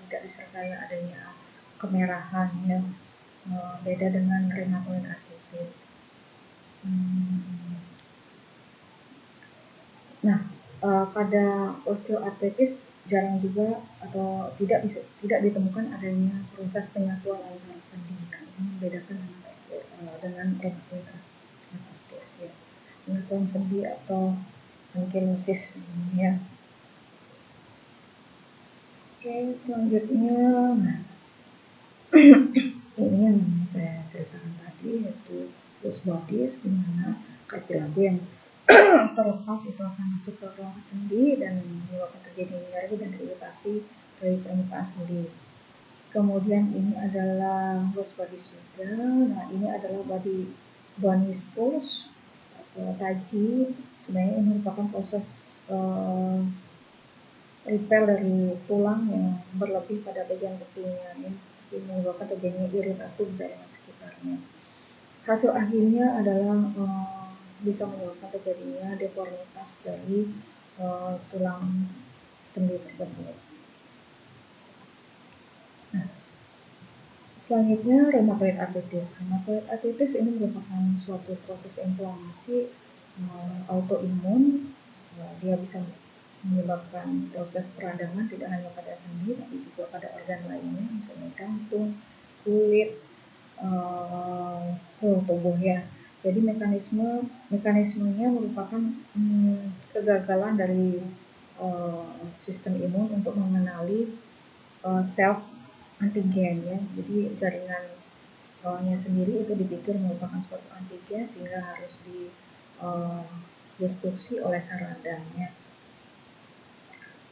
tidak disertai adanya kemerahan ya, beda dengan rheumatoid arthritis. Nah, Pada osteoartritis jarang juga atau tidak ditemukan adanya proses penyatuan antara sendi. Nah, ini membedakan dengan rheumatoid arthritis ya. Penyatuan sendi atau ankylosis ya. Oke, selanjutnya, nah ini yang saya ceritakan tadi, yaitu loose bodies, di mana kaki labu yang terlepas itu akan masuk ke ruang sendi dan menyebabkan terjadi nyeri dan iritasi dari permukaan sendi. Kemudian ini adalah loose bodies juga. Nah, ini adalah bony spurs atau taji. Sebenarnya ini merupakan proses repair dari tulang yang berlebih pada bagian tepinya ya, menyebabkan terjadinya iritasi di daerah sekitarnya. Hasil akhirnya adalah bisa menyebabkan terjadinya deformitas dari tulang sendi tersebut. Nah, selanjutnya rheumatoid arthritis. Rheumatoid arthritis ini merupakan suatu proses inflamasi autoimun. Dia bisa menyebabkan proses peradangan tidak hanya pada sendi tapi juga pada organ lainnya, misalnya jantung, kulit, seluruh tubuh ya. Jadi mekanismenya merupakan kegagalan dari sistem imun untuk mengenali self antigen ya. Jadi jaringannya sendiri itu dipikir merupakan suatu antigen sehingga harus didestruksi oleh sarafnya.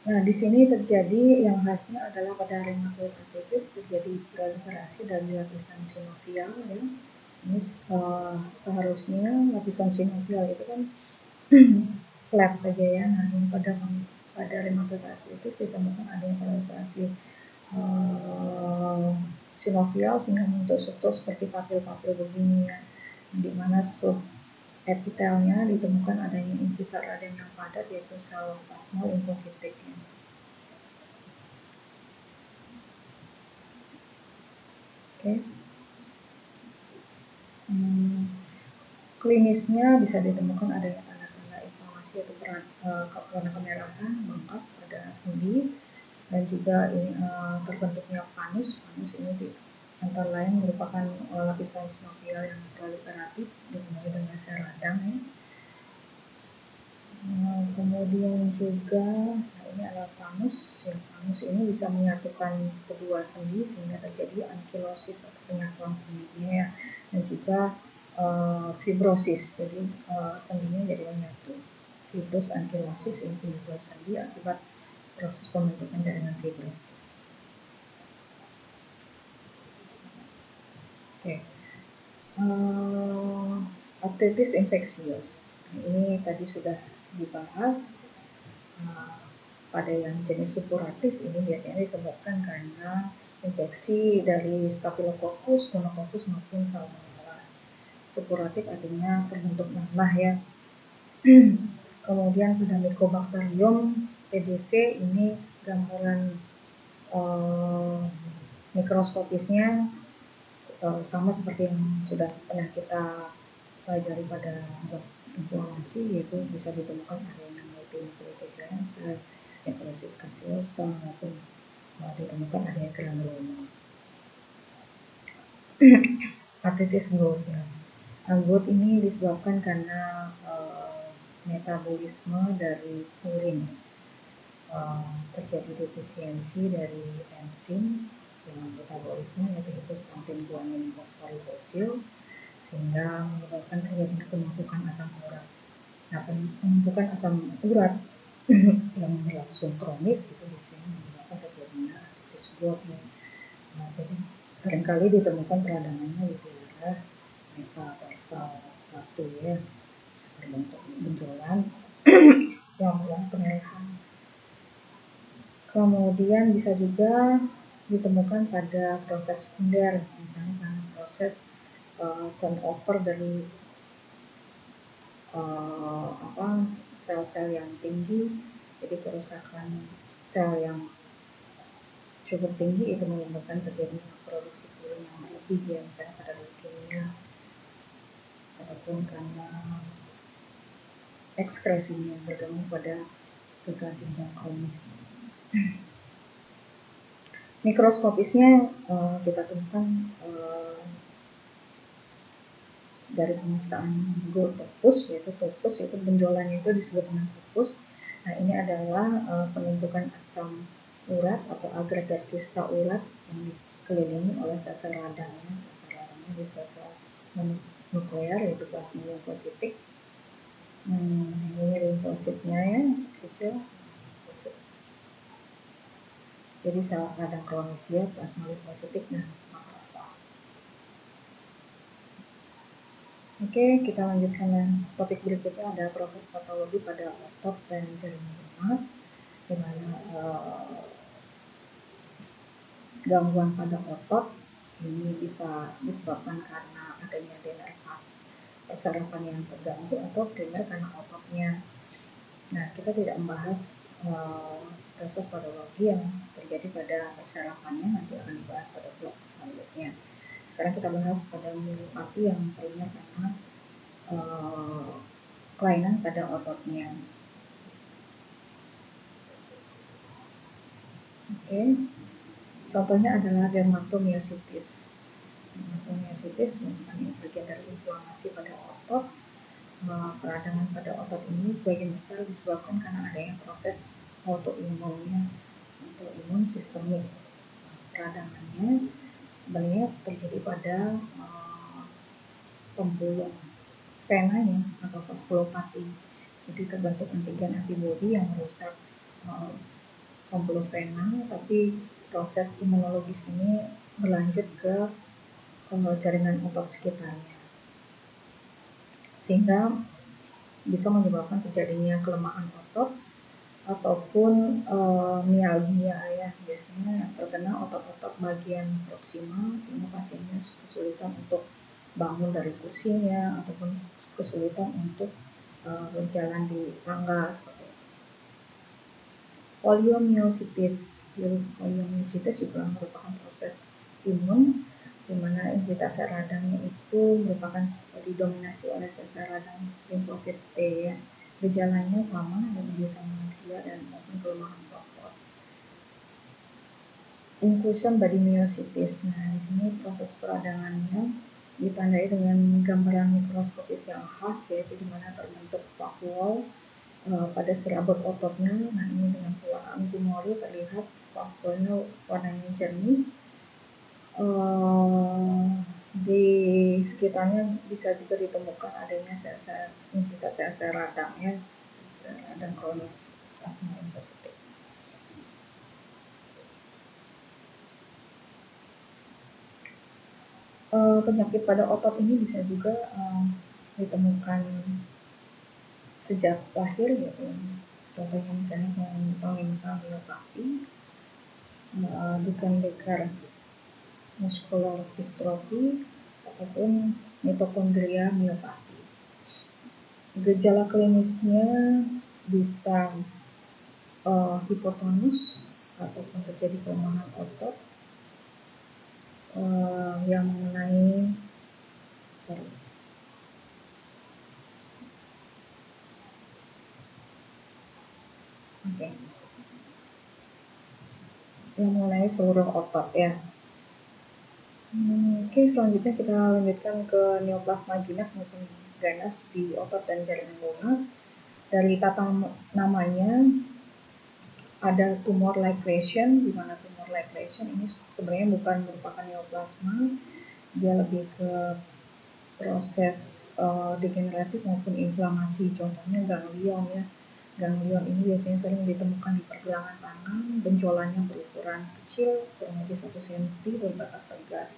Nah, di sini terjadi yang khasnya adalah pada rheumatoid arthritis terjadi proliferasi dari lapisan sinovial ya. Ini seharusnya lapisan sinovial itu kan flat saja ya. Nah, ini pada rheumatoid arthritis ditemukan adanya proliferasi sinovial sehingga membentuk struktur seperti papil-papil begini ya, di mana epitelnya ditemukan adanya infiltrat yang padat yaitu sel plasma limfositik ya. Oke. Klinisnya bisa ditemukan adanya tanda-tanda inflamasi yaitu warna kemerahan, bengkak pada sendi, dan juga ini terbentuknya panus. Panus ini antara lain merupakan lapisan sinovial yang proliferatif dipenuhi dengan sel radang ya. Kemudian juga ini adalah panus. Ya, panus ini bisa menyatukan kedua sendi sehingga terjadi ankylosis atau penyatuan sendinya ya, dan juga fibrosis. Jadi sendinya jadi menyatu. Fibros ankylosis ini penyatuan sendi akibat proses pembentukan jaringan fibrosis. Oke. Arthritis infeksius. Ini tadi sudah dibahas. Pada yang jenis supuratif ini biasanya disebabkan karena infeksi dari Staphylococcus, Gonococcus maupun Salmonella. Supuratif artinya terbentuk nanah ya. Kemudian pada Mycobacterium TBC ini gambaran mikroskopisnya sama seperti yang sudah pernah kita pelajari pada inflamasi, yaitu bisa ditemukan adanya multinucleotidenase, necrosis caseosa maupun ditemukan adanya granuloma. Arthritis gout ya. Gout ini disebabkan karena metabolisme dari urin. Terjadi defisiensi dari enzim yang metabolisme yaitu xanthin guanin fosforilosil sehingga menyebabkan terjadinya penumpukan asam urat. Nah, penumpukan asam urat yang berlangsung kronis itu biasanya menyebabkan terjadinya arthritis gout ya. Nah, jadi seringkali ditemukan peradangannya di daerah metatarsal 1 ya, berbentuk benjolan yang kemerahan. Kemudian bisa juga ditemukan pada proses sekunder, misalnya proses turnover dari sel-sel yang tinggi, jadi kerusakan sel yang cukup tinggi itu menyebabkan terjadinya produksi urin yang berlebih ya, misalnya pada leukemia ataupun karena ekskresinya yang bergantung pada gagal ginjal kronis. Mikroskopisnya kita temukan dari pemeriksaan topus, yaitu benjolannya itu disebut dengan topus. Nah, ini adalah penumpukan asam urat atau agregat kristal urat yang dikelilingi oleh sel-sel radangnya. Sel-sel radangnya di sel-sel nuklear, yaitu plasma limfositik. Ini limfositnya ya, kecil. Jadi sel radang kronis ya, plasma limfositik. Nah, oke, kita lanjutkan topik berikutnya, ada proses patologi pada otot dan jaringan lunak, di mana gangguan pada otot ini bisa disebabkan karena adanya denervas saraf yang terganggu atau primer karena ototnya. Nah, kita tidak membahas proses patologi yang terjadi pada sarafannya, nanti akan dibahas pada blok selanjutnya. Sekarang kita bahas pada myopati yang primer karena kelainan pada ototnya. Oke. Contohnya adalah dermatomyositis. Dermatomyositis merupakan bagian dari inflamasi pada otot. Peradangan pada otot ini sebagian besar disebabkan karena adanya proses autoimun sistemik. Peradangannya sebenarnya terjadi pada pembuluh venanya atau vaskulopati. Jadi terbentuk antigen antibodi yang merusak pembuluh vena, tapi proses imunologis ini berlanjut ke jaringan otot sekitarnya, sehingga bisa menyebabkan terjadinya kelemahan otot ataupun mialgia ya, biasanya terkena otot-otot bagian proksimal, sehingga pasiennya kesulitan untuk bangun dari kursinya ataupun kesulitan untuk berjalan di tangga seperti itu. Poliomyositis juga merupakan proses imun di mana entitas sel radangnya itu merupakan didominasi oleh sel radang limfosit T ya. Gejalanya sama dengan biasa manusia dan maupun kelemahan otot. Inclusion body myositis. Nah, di sini proses peradangannya ditandai dengan gambaran mikroskopis yang khas, yaitu di mana terbentuk vakuol pada serabut ototnya. Nah, ini dengan pola antimori terlihat vakuolnya warnanya jernih. Di sekitarnya bisa juga ditemukan adanya sel-sel radang ya, radang kronis plasma limfositik. Penyakit pada otot ini bisa juga ditemukan sejak lahir gitu. Contohnya misalnya pengingkang myopati, Duchenne muscular dystrophy, ataupun mitokondria myopati. Gejala klinisnya bisa hipotonus ataupun terjadi kelemahan otot yang mengenai yang mengenai seluruh otot ya. Oke, selanjutnya kita lanjutkan ke neoplasma jinak maupun ganas di otot dan jaringan lunak. Dari tata namanya ada tumor like lesion, di mana tumor like lesion ini sebenarnya bukan merupakan neoplasma, dia lebih ke proses degeneratif maupun inflamasi. Contohnya ganglion ya. Ganglion ini biasanya sering ditemukan di pergelangan tangan, benjolannya berukuran kecil, kurang lebih 1 cm, berbatas tegas.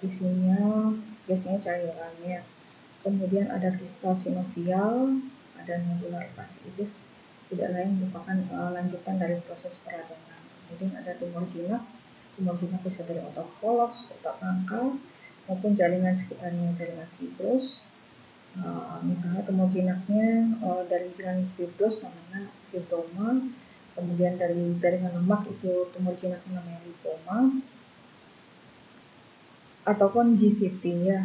Isinya biasanya cairannya. Kemudian ada kristal sinovial, ada nodular fasciitis, tidak lain merupakan lanjutan dari proses peradangan. Kemudian ada tumor jinak. Tumor jinak bisa dari otot polos, otot rangka, maupun jaringan sekitarnya, jaringan fibros. Misalnya tumor jinaknya dari jaringan fibros namanya fibroma, kemudian dari jaringan lemak itu tumor jinak namanya lipoma, ataupun GCT ya,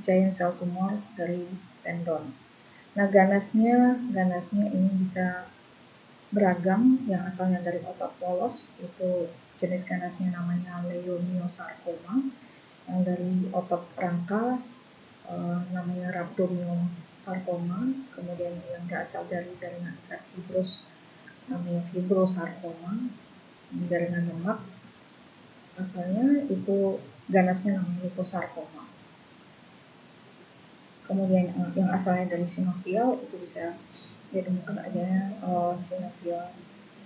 giant cell tumor dari tendon. Nah, ganasnya ini bisa beragam, yang asalnya dari otot polos, itu jenis ganasnya namanya leiomyosarcoma, yang dari otot rangka namanya rhabdomyosarcoma, kemudian yang berasal dari jaringan ikat fibrous namanya fibrosarcoma, jaringan lemak asalnya itu ganasnya namanya liposarcoma. Kemudian yang asalnya dari sinovial itu bisa ditemukan adanya sinovial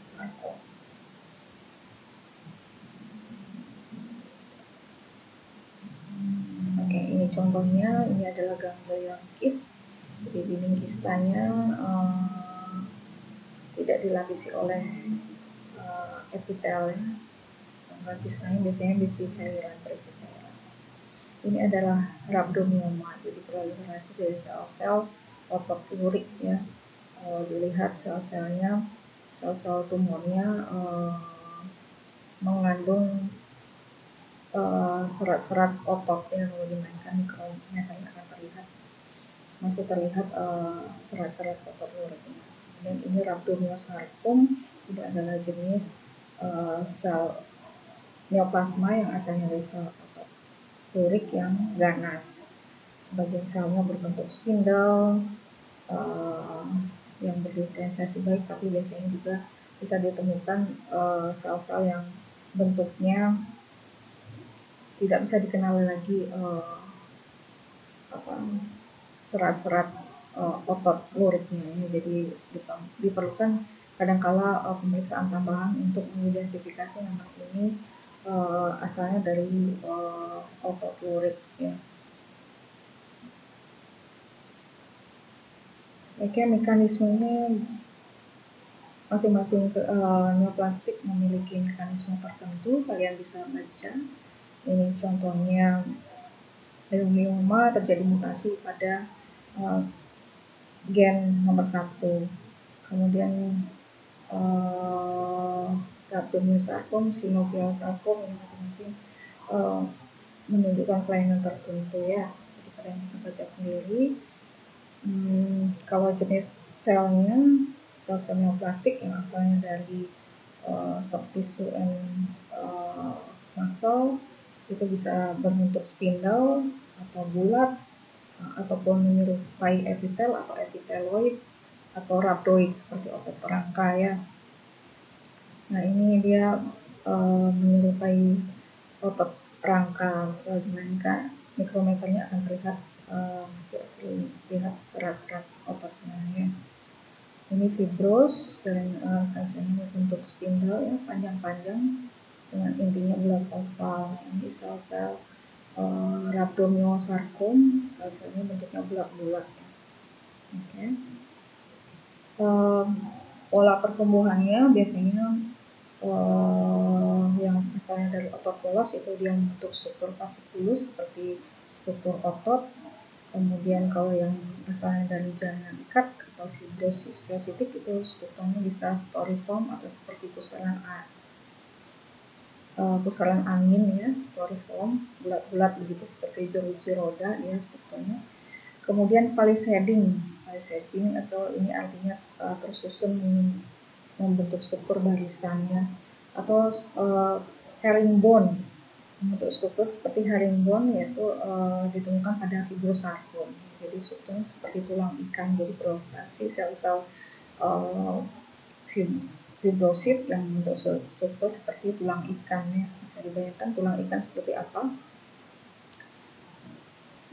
sarcoma. Oke, ini contohnya, ini adalah ganglion kis. Jadi dinding kistanya tidak dilapisi oleh epitel. Gangglion kistanya biasanya berisi cairan. Ini adalah rhabdomyoma, jadi proliferasi dari sel-sel otot lurik ya. Dilihat sel-selnya, sel-sel tumornya mengandung serat-serat otot yang kalau dimainkan mikrometanya akan terlihat, masih terlihat serat-serat otot luriknya. Dan ini rhabdomyosarcoma, ini adalah jenis sel neoplasma yang asalnya dari sel otot lurik yang ganas. Sebagian selnya berbentuk spindle yang berdiferensiasi baik, tapi biasanya juga bisa ditemukan sel-sel yang bentuknya tidak bisa dikenali lagi serat-serat otot luriknya ini. Jadi diperlukan kadangkala pemeriksaan tambahan untuk mengidentifikasi memang ini asalnya dari otot lurik ya. Oke, mekanismenya masing-masing neoplastik memiliki mekanisme tertentu, kalian bisa baca. Ini contohnya leiomyoma terjadi mutasi pada gen nomor 1. Kemudian rhabdomyosarcoma, sinovial sarcoma, ini masing-masing menunjukkan kelainan tertentu ya. Jadi kalian bisa baca sendiri. Kalau jenis selnya, sel neoplastik yang asalnya dari soft tissue and muscle, itu bisa berbentuk spindle atau bulat, ataupun menyerupai epitel atau epiteloid atau rhabdoid seperti otot rangka ya. Nah, ini dia menyerupai otot rangka, dibandingkan mikrometernya akan terlihat masih terlihat serat-serat ototnya ya. Ini fibros dan sel-selnya bentuk spindle ya, panjang-panjang dengan intinya bulat oval. Ini sel-sel rhabdomyosarcoma, sel-selnya bentuknya bulat-bulat ya. Oke. Pola pertumbuhannya biasanya yang misalnya dari otot polos itu dia membentuk struktur fasciculus seperti struktur otot. Kemudian kalau yang asalnya dari jaringan ikat atau fibrosis spesifik itu strukturnya bisa storiform atau seperti pusaran angin ya, storiform, bulat-bulat begitu seperti jeruji roda ya strukturnya. Kemudian palisading atau ini artinya tersusun membentuk struktur barisannya, atau herringbone, membentuk struktur seperti herringbone, yaitu ditemukan pada fibrosarcoma. Jadi strukturnya seperti tulang ikan, jadi proliferasi sel-sel fibrosit yang membentuk struktur seperti tulang ikan ya. Bisa dibayangkan tulang ikan seperti apa.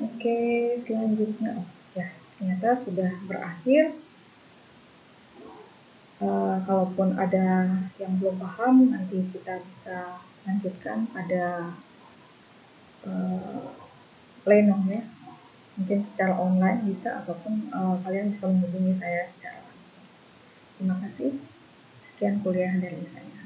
Oke, selanjutnya ya ternyata sudah berakhir. Kalaupun ada yang belum paham, nanti kita bisa lanjutkan pada pleno ya, mungkin secara online bisa, ataupun kalian bisa menghubungi saya secara langsung. Terima kasih. Sekian kuliah dari saya.